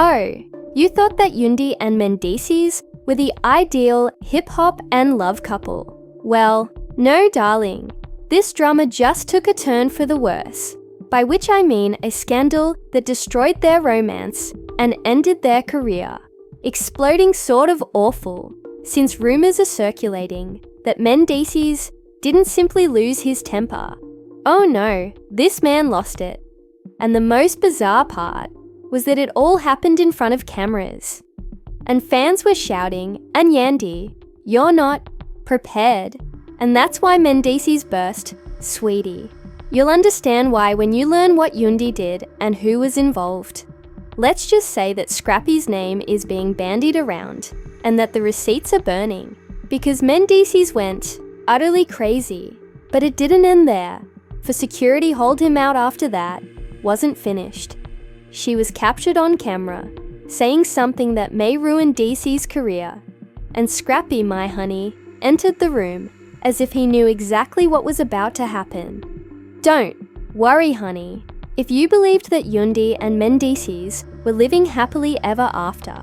Oh, you thought that Yandy and Mendeecees were the ideal hip-hop and love couple. Well, no darling. This drama just took a turn for the worse, by which I mean a scandal that destroyed their romance and ended their career. Exploding sort of awful, since rumors are circulating that Mendeecees didn't simply lose his temper. Oh no, this man lost it. And the most bizarre part was that it all happened in front of cameras. And fans were shouting, and Yandy, you're not prepared. And that's why Mendeecees burst, sweetie. You'll understand why when you learn what Yandy did and who was involved. Let's just say that Scrappy's name is being bandied around and that the receipts are burning because Mendeecees went utterly crazy. But it didn't end there, for security hauled him out after that wasn't finished. She was captured on camera, saying something that may ruin DC's career, and Scrappy, my honey, entered the room as if he knew exactly what was about to happen. Don't worry, honey. If you believed that Yandy and Mendeecees were living happily ever after,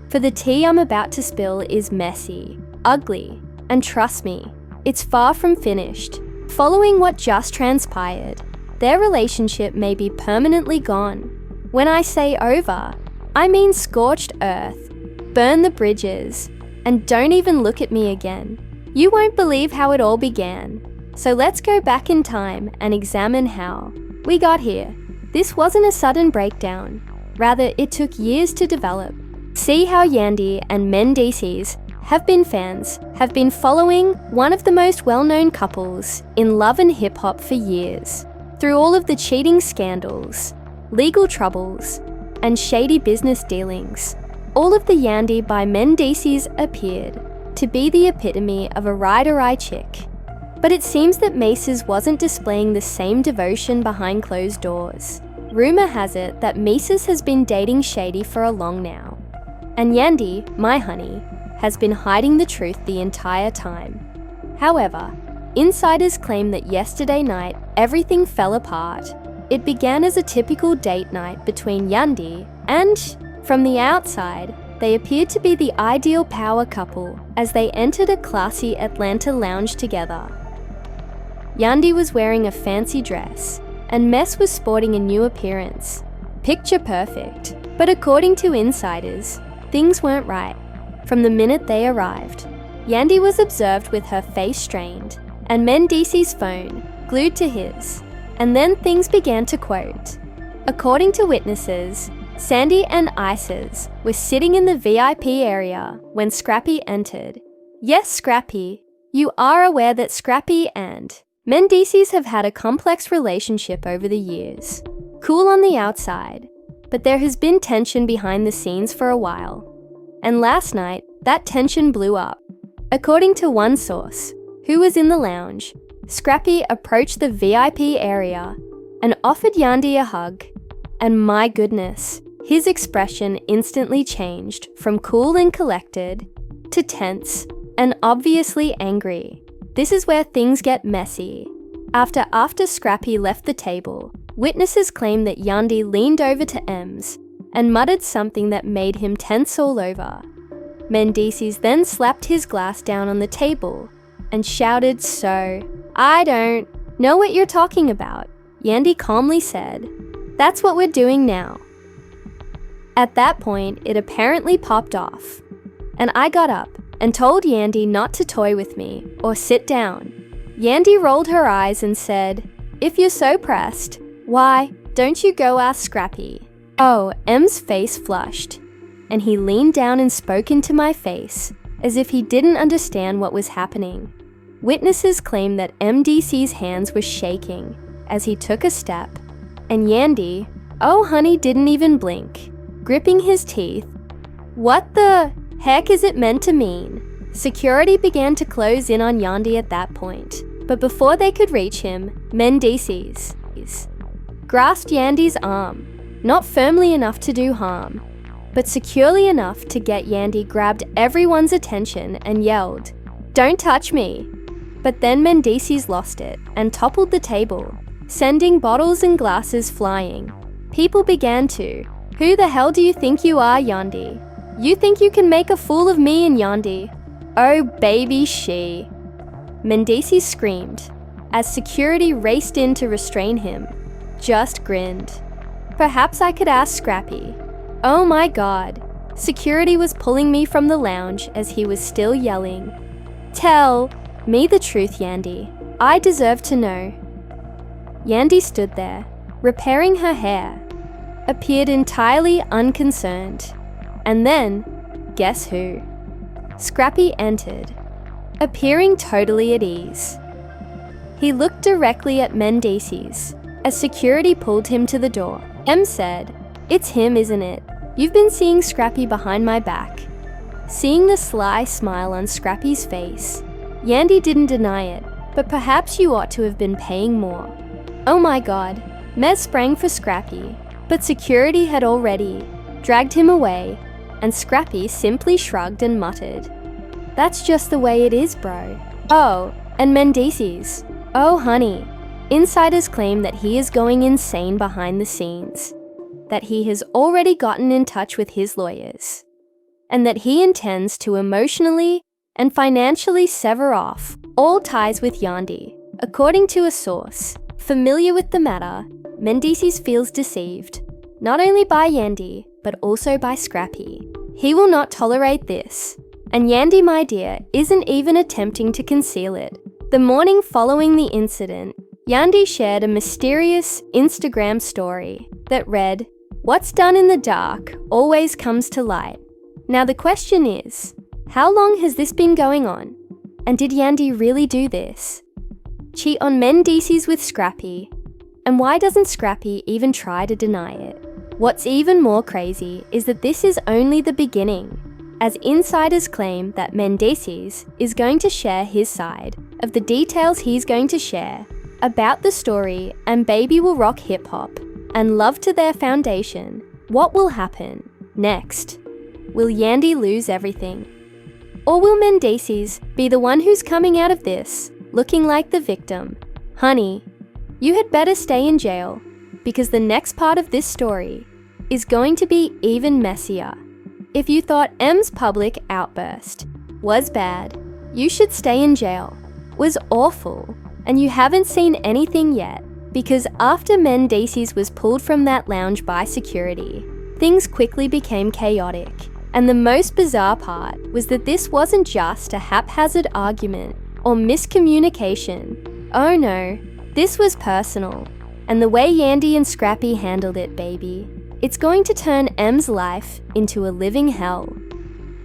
for the tea I'm about to spill is messy, ugly, and trust me, it's far from finished. Following what just transpired, their relationship may be permanently gone. When I say over, I mean scorched earth, burn the bridges, and don't even look at me again. You won't believe how it all began. So let's go back in time and examine how we got here. This wasn't a sudden breakdown. Rather, it took years to develop. See how Yandy and Mendeecees have been following one of the most well-known couples in love and hip-hop for years. Through all of the cheating scandals, legal troubles, and shady business dealings, all of the Yandy by Mendeecees appeared to be the epitome of a ride-or-die chick. But it seems that Mises wasn't displaying the same devotion behind closed doors. Rumor has it that Mises has been dating Shady for a long now, and Yandy, my honey, has been hiding the truth the entire time. However, insiders claim that yesterday night everything fell apart. It began as a typical date night between Yandy and, from the outside, they appeared to be the ideal power couple as they entered a classy Atlanta lounge together. Yandy was wearing a fancy dress, and Mess was sporting a new appearance. Picture perfect. But according to insiders, things weren't right from the minute they arrived. Yandy was observed with her face strained, and Mendeecees' phone glued to his. And then things began to quote. According to witnesses, Sandy and Isis were sitting in the VIP area when Scrappy entered. Yes, Scrappy, you are aware that Scrappy and Mendeecees have had a complex relationship over the years. Cool on the outside, but there has been tension behind the scenes for a while. And last night, that tension blew up. According to one source, who was in the lounge, Scrappy approached the VIP area and offered Yandy a hug. And my goodness, his expression instantly changed from cool and collected to tense and obviously angry. This is where things get messy. After Scrappy left the table, witnesses claim that Yandy leaned over to Ems and muttered something that made him tense all over. Mendeecees then slapped his glass down on the table and shouted, "So, I don't know what you're talking about." Yandy calmly said, "That's what we're doing now." At that point, it apparently popped off, and I got up and told Yandy not to toy with me or sit down. Yandy rolled her eyes and said, "If you're so pressed, why don't you go ask Scrappy?" Oh, M's face flushed, and he leaned down and spoke into my face as if he didn't understand what was happening. Witnesses claim that Mendeecees' hands were shaking as he took a step, and Yandy, oh honey, didn't even blink, gripping his teeth. What the heck is it meant to mean? Security began to close in on Yandy at that point, but before they could reach him, Mendeecees grasped Yandy's arm, not firmly enough to do harm, but securely enough to get Yandy grabbed everyone's attention and yelled, "Don't touch me!" But then Mendeecees lost it and toppled the table, sending bottles and glasses flying. People began to, Who the hell do you think you are, Yandy? You think you can make a fool of me and Yandy? Oh baby she. Mendeecees screamed as security raced in to restrain him. Just grinned. Perhaps I could ask Scrappy. Oh my god. Security was pulling me from the lounge as he was still yelling. Tell me the truth, Yandy. I deserve to know. Yandy stood there, repairing her hair, appeared entirely unconcerned. And then, guess who? Scrappy entered, appearing totally at ease. He looked directly at Mendeecees as security pulled him to the door. Em said, "It's him, isn't it? You've been seeing Scrappy behind my back." Seeing the sly smile on Scrappy's face, Yandy didn't deny it, but perhaps you ought to have been paying more. Oh my god, Mez sprang for Scrappy, but security had already dragged him away, and Scrappy simply shrugged and muttered, "That's just the way it is, bro." Oh, and Mendeecees. Oh honey. Insiders claim that he is going insane behind the scenes, that he has already gotten in touch with his lawyers, and that he intends to emotionally and financially sever off all ties with Yandy. According to a source familiar with the matter, Mendeecees feels deceived, not only by Yandy, but also by Scrappy. He will not tolerate this, and Yandy, my dear, isn't even attempting to conceal it. The morning following the incident, Yandy shared a mysterious Instagram story that read, "What's done in the dark always comes to light." Now the question is, how long has this been going on? And did Yandy really do this? Cheat on Mendeecees with Scrappy? And why doesn't Scrappy even try to deny it? What's even more crazy is that this is only the beginning, as insiders claim that Mendeecees is going to share his side of the details he's going to share about the story, and Baby will rock hip-hop and love to their foundation. What will happen next? Will Yandy lose everything? Or will Mendeecees be the one who's coming out of this looking like the victim? Honey, you had better stay in jail, because the next part of this story is going to be even messier. If you thought M's public outburst was bad, you should stay in jail, was awful, and you haven't seen anything yet, because after Mendeecees was pulled from that lounge by security, things quickly became chaotic. And the most bizarre part was that this wasn't just a haphazard argument or miscommunication. Oh no, this was personal. And the way Yandy and Scrappy handled it, baby, it's going to turn M's life into a living hell.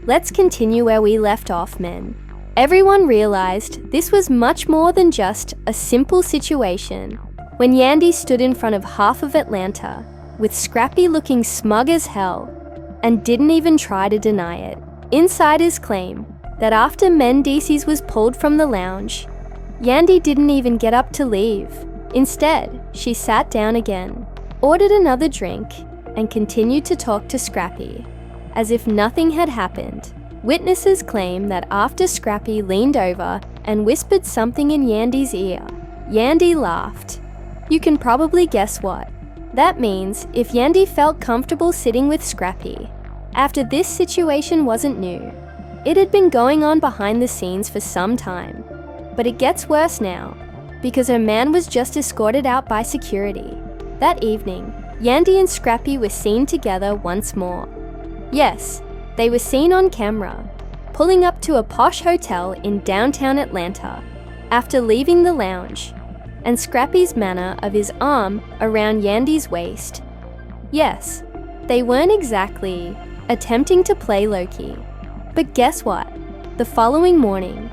Let's continue where we left off, men. Everyone realized this was much more than just a simple situation when Yandy stood in front of half of Atlanta with Scrappy looking smug as hell and didn't even try to deny it. Insiders claim that after Mendeecees was pulled from the lounge, Yandy didn't even get up to leave. Instead, she sat down again, ordered another drink, and continued to talk to Scrappy, as if nothing had happened. Witnesses claim that after Scrappy leaned over and whispered something in Yandy's ear, Yandy laughed. You can probably guess what. That means if Yandy felt comfortable sitting with Scrappy, after this situation wasn't new. It had been going on behind the scenes for some time, but it gets worse now, because her man was just escorted out by security. That evening, Yandy and Scrappy were seen together once more. Yes, they were seen on camera, pulling up to a posh hotel in downtown Atlanta after leaving the lounge, and Scrappy's manner of his arm around Yandy's waist. Yes, they weren't exactly attempting to play low-key, but guess what? The following morning,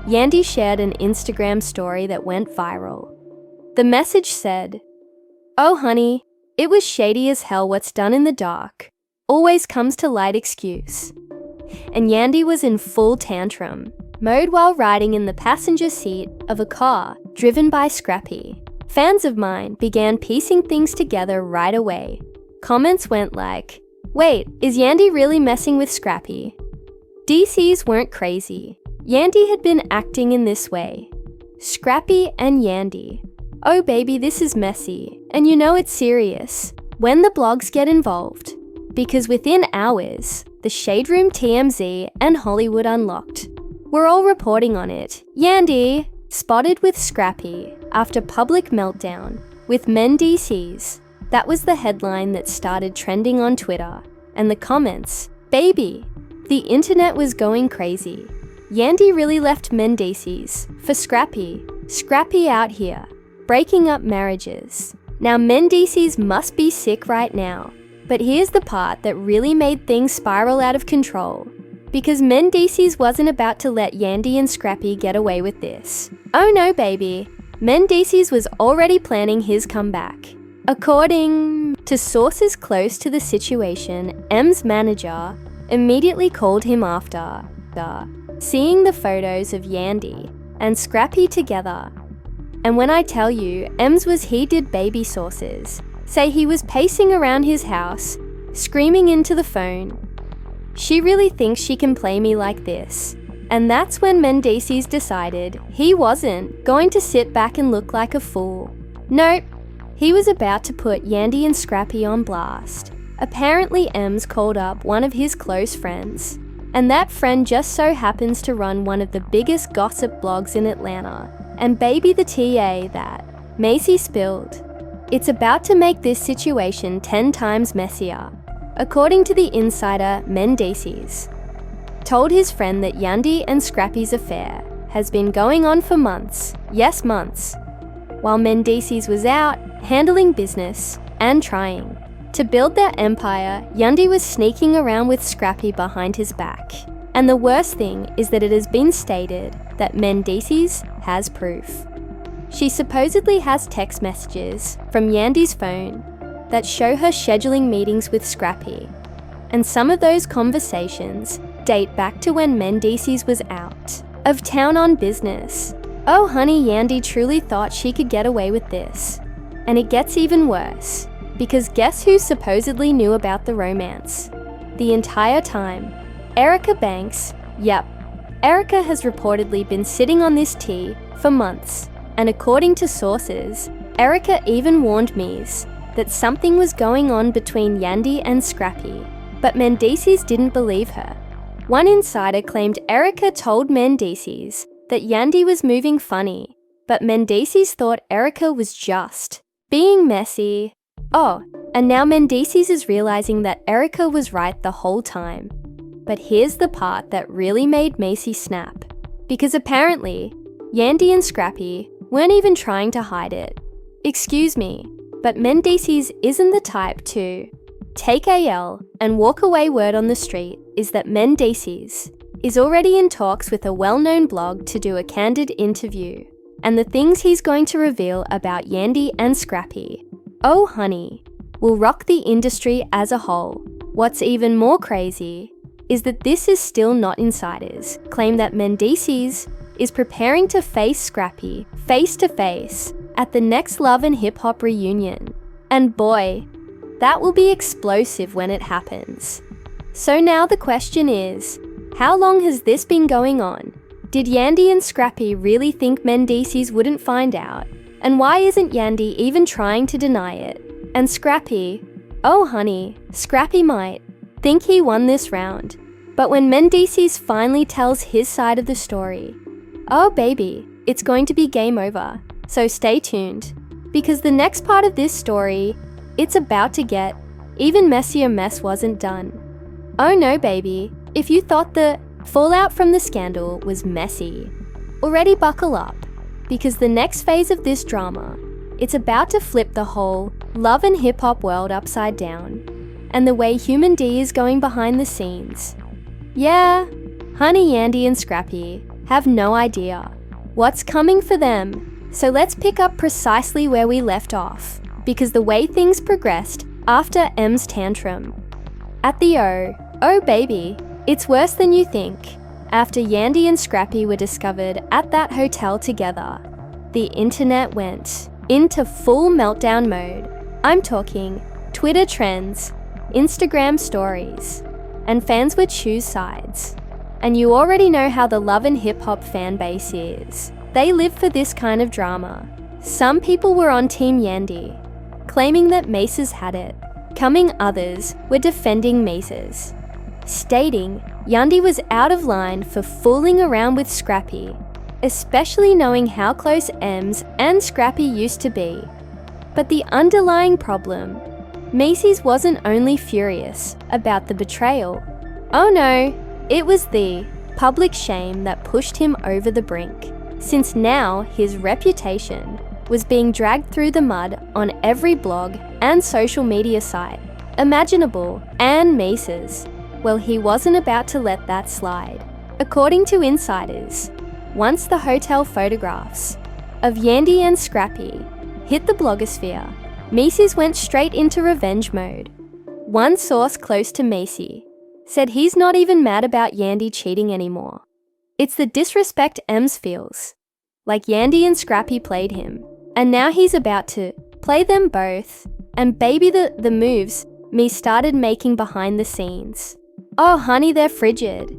Yandy shared an Instagram story that went viral. The message said, "Oh honey, it was shady as hell what's done in the dark. Always comes to light excuse." And Yandy was in full tantrum mode while riding in the passenger seat of a car driven by Scrappy. Fans of mine began piecing things together right away. Comments went like, "Wait, is Yandy really messing with Scrappy?" DCs weren't crazy. Yandy had been acting in this way. Scrappy and Yandy. Oh baby, this is messy, and you know it's serious. When the blogs get involved, because within hours, the Shade Room, TMZ, and Hollywood Unlocked were all reporting on it. Yandy spotted with Scrappy after public meltdown with Mendeecees. That was the headline that started trending on Twitter, and the comments, baby. The internet was going crazy. Yandy really left Mendeecees for Scrappy. Scrappy out here, breaking up marriages. Now Mendeecees must be sick right now. But here's the part that really made things spiral out of control. Because Mendeecees wasn't about to let Yandy and Scrappy get away with this. Oh no, baby. Mendeecees was already planning his comeback. According to sources close to the situation, M's manager immediately called him after seeing the photos of Yandy and Scrappy together. And when I tell you, M's was he did baby sources say he was pacing around his house, screaming into the phone, "She really thinks she can play me like this." And that's when Mendeecees decided he wasn't going to sit back and look like a fool. Nope, he was about to put Yandy and Scrappy on blast. Apparently M's called up one of his close friends, and that friend just so happens to run one of the biggest gossip blogs in Atlanta. And baby, the TA that Macy spilled. It's about to make this situation 10 times messier. According to the insider, Mendeecees told his friend that Yandy and Scrappy's affair has been going on for months, yes months, while Mendeecees was out handling business and trying to build their empire. Yandy was sneaking around with Scrappy behind his back. And the worst thing is that it has been stated that Mendeecees has proof. She supposedly has text messages from Yandy's phone that show her scheduling meetings with Scrappy. And some of those conversations date back to when Mendeecees was out of town on business. Oh honey, Yandy truly thought she could get away with this. And it gets even worse, because guess who supposedly knew about the romance the entire time? Erica Banks. Yep, Erica has reportedly been sitting on this tea for months, and according to sources, Erica even warned Mies that something was going on between Yandy and Scrappy, but Mendeecees didn't believe her. One insider claimed Erica told Mendeecees that Yandy was moving funny, but Mendeecees thought Erica was just being messy. Oh, and now Mendeecees is realizing that Erica was right the whole time. But here's the part that really made Macy snap. Because apparently, Yandy and Scrappy weren't even trying to hide it. Excuse me, but Mendeecees isn't the type to take a L and walk away. Word on the street is that Mendeecees is already in talks with a well-known blog to do a candid interview. And the things he's going to reveal about Yandy and Scrappy, oh honey, will rock the industry as a whole. What's even more crazy is that this is still not insiders claim that Mendeecees is preparing to face Scrappy face to face at the next Love and Hip Hop reunion. And boy, that will be explosive when it happens. So now the question is, how long has this been going on? Did Yandy and Scrappy really think Mendeecees wouldn't find out? And why isn't Yandy even trying to deny it? And Scrappy, oh honey, Scrappy might think he won this round. But when Mendeecees finally tells his side of the story, oh baby, it's going to be game over. So stay tuned, because the next part of this story, it's about to get even messier. Mess wasn't done. Oh no baby, if you thought the fallout from the scandal was messy, already buckle up, because the next phase of this drama, it's about to flip the whole love and hip hop world upside down, and the way Human D is going behind the scenes. Yeah, honey, Yandy and Scrappy have no idea what's coming for them. So let's pick up precisely where we left off, because the way things progressed after M's tantrum. At the oh baby, it's worse than you think. After Yandy and Scrappy were discovered at that hotel together, the internet went into full meltdown mode. I'm talking Twitter trends, Instagram stories, and fans would choose sides. And you already know how the love and hip hop fan base is. They live for this kind of drama. Some people were on Team Yandy, claiming that Mace's had it, Coming others were defending Misses, stating Yandy was out of line for fooling around with Scrappy, especially knowing how close Ems and Scrappy used to be. But the underlying problem, Misses wasn't only furious about the betrayal. Oh no, it was the public shame that pushed him over the brink, since now his reputation was being dragged through the mud on every blog and social media site imaginable, and Misses, well, he wasn't about to let that slide. According to insiders, once the hotel photographs of Yandy and Scrappy hit the blogosphere, Misses went straight into revenge mode. One source close to Macy said he's not even mad about Yandy cheating anymore. It's the disrespect Ems feels, like Yandy and Scrappy played him, and now he's about to play them both and baby the moves me started making behind the scenes. Oh honey, they're frigid.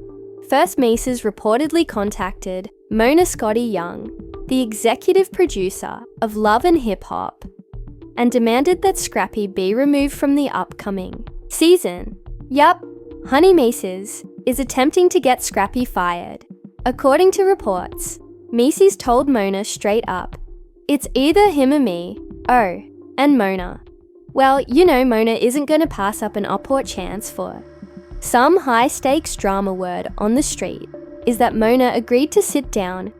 First, Misses reportedly contacted Mona Scotty Young, the executive producer of Love and Hip Hop, and demanded that Scrappy be removed from the upcoming season. Yup, Honey Misses is attempting to get Scrappy fired. According to reports, Misses told Mona straight up, "It's either him or me." Oh, and Mona. Well, you know Mona isn't going to pass up an upward chance for some high-stakes drama. Word on the street is that Mona agreed to sit down